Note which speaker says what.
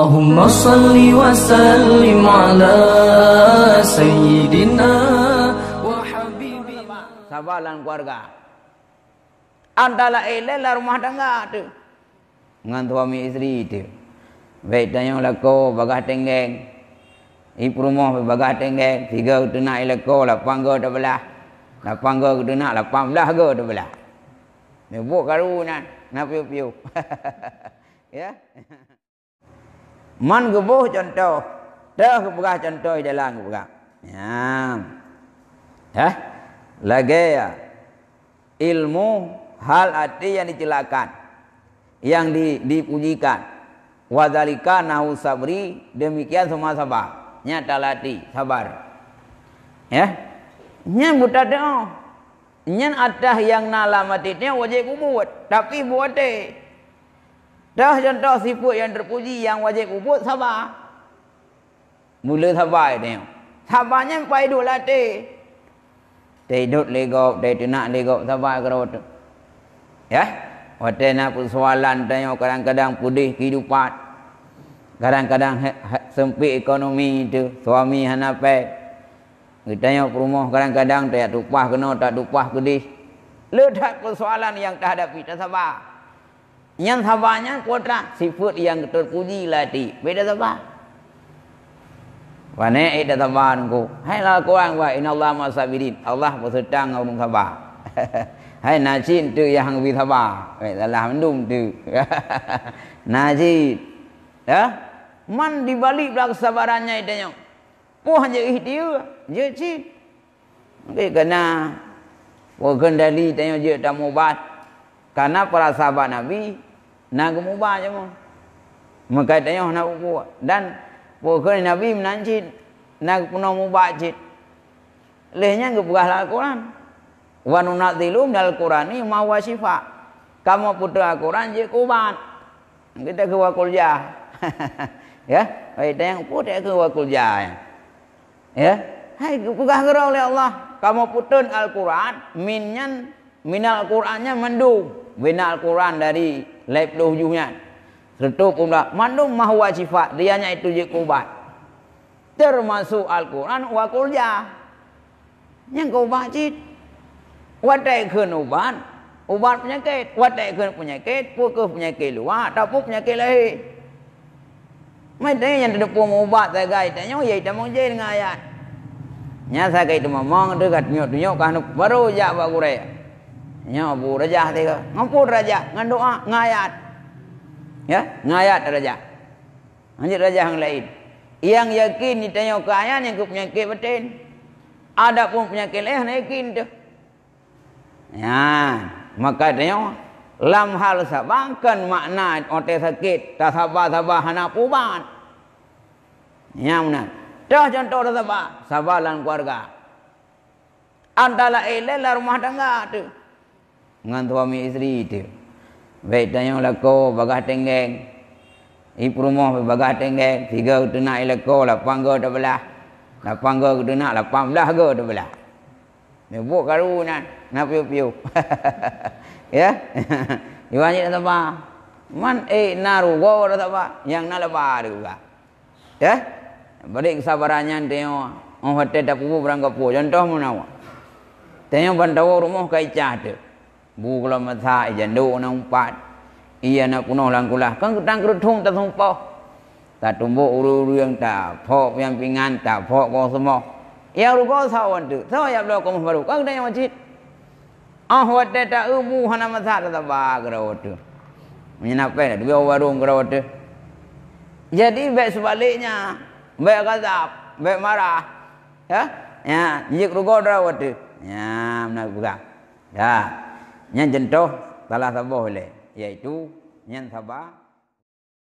Speaker 1: Allahumma salli wa sallim ala sayyidina wa habibina.
Speaker 2: Sabalan keluarga. Antara eleh rumah tangga tu. Dengan suami isteri tu. Baik tanya lako bagah tenggeng. Ibu rumah bagah tenggeng. 3 ketunak lako 8 ke belah. 8 ke ketunak 18 ke belah. Dia buat karunan. Nak piu-piu. Ya. Man gebuh contoh. Dah keberah contoh dalam keberah. Ya. Lagi ya. Ilmu hal arti yang dicelakan. Yang dipujikan. Wadzalika nahu sabri. Demikian semua sabar. Nyata latih. Sabar. Ya. Nyan buta doa. Nyan atas yang nalamatitnya wajib buat. Tapi buat deh. Dah contoh sifat yang terpuji yang wajib ubud sabar. Mula sabar dia. Sabarnya sampai duduk latih. Tidur legok, tidur legok sabar kerot. Ya. Waktu nak persoalan tanya kadang-kadang pudih kehidupan. Kadang-kadang sempit ekonomi itu, suami hanapai. Tanya rumah kadang-kadang tak tupah kena tak tupah pedih. Letak persoalan yang tak hadapi tak sabar. Yang sabarnya kuatlah sifat yang terpuji latih. Beda sabar. Wane ida sabar ku. Hailah kurang wa innallaha ma'as-sabirin. Allah berserta dengan orang sabar. Hai najin tu yang lebih sabar. Dalam mendung tu. Najin. Ya. Man di balik belakang kesabarannya itu. Puh hanya ikhtiar. Je cin. Mungkin kena kendali tanya je tak mubat. Karena para sahabat Nabi nak mubah je mo. Maka tanya nak buat dan bukan Nabi menancit nak punya mubah cit. Lehnya keberah Al-Quran. Wa nunazzilu minal Qur'ani ma huwa syifa. Kamu putra Al-Quran je kubat. Kita ke wakul jah. Ya, baik tanya putra ke wakul jah. Ya. Hai bukan gerau oleh Allah. Kamu putun Al-Quran minal Qurannya mendung. Bina Al-Quran dari laib luhjuhnya. Serta pula mandung mahwa sifat. Dianya itu je kubat. Termasuk Al-Quran wa kulja. Yang kubat cit. Wadai kena ubat. Ubat penyakit. Wadai kena penyakit. Pukul penyakit luar. Tak pun penyakit lahir. Mereka yang tidak pun ubat. Saya kata. Ya tak mau jadi dengan ayat. Nya saya kata memang. Dia kata nyok-nyok. Baru jak buat kurai. Nya Abu Rajah tega. Ngampun raja ngan doa ngayat. Ya, ngayat raja. Anjir raja yang lain. Yang yakin ditanya ke ayat yang ke penyakit betin. Ada pun penyakit lain yakin tu. Ya, maka tanya lam hal sabangkan makna otak sakit, tak sabar-sabar hana puban. Ya benar. Dah contoh sabar, sabar dalam keluarga. Antara eleh rumah tangga tu. Dengan suami isteri itu. Baik tanya lako bagah tenggeng. Ibu rumah bagah tenggeng. 3 ketunak lako 8 ke belah. 8 ke ketunak 18 ke belah. Dia buat karunan. Nak piu-piu. Ya. Dia banyak sabar. Man naru go dah sabar. Yang nak lebar juga. Ya. Balik kesabarannya tengok. Oh hotel tak pupu berangkat pu. Contoh mana? Tengok bantawa rumah kaicah tu. Bukala masa janduk nak umpat. Ia nak punuh langkulah. Kan ketang kerutung tak sumpah. Tak tumbuk uru-uru yang tak. Pok yang pingan tak. Pok kau semua. Yang rupa sawan tu. Saya belum kamu baru. Kan ketang yang masjid. Wadah tak ubu hana masa tak sabar kerawat tu. Menyenapai dah. Dua warung kerawat tu. Jadi baik sebaliknya. Baik gazab. Baik marah. Ya. Ya. Jik rupa kerawat tu. Ya. Benar bukan. Ya. Yang contoh salah sabar boleh, iaitu yang sabar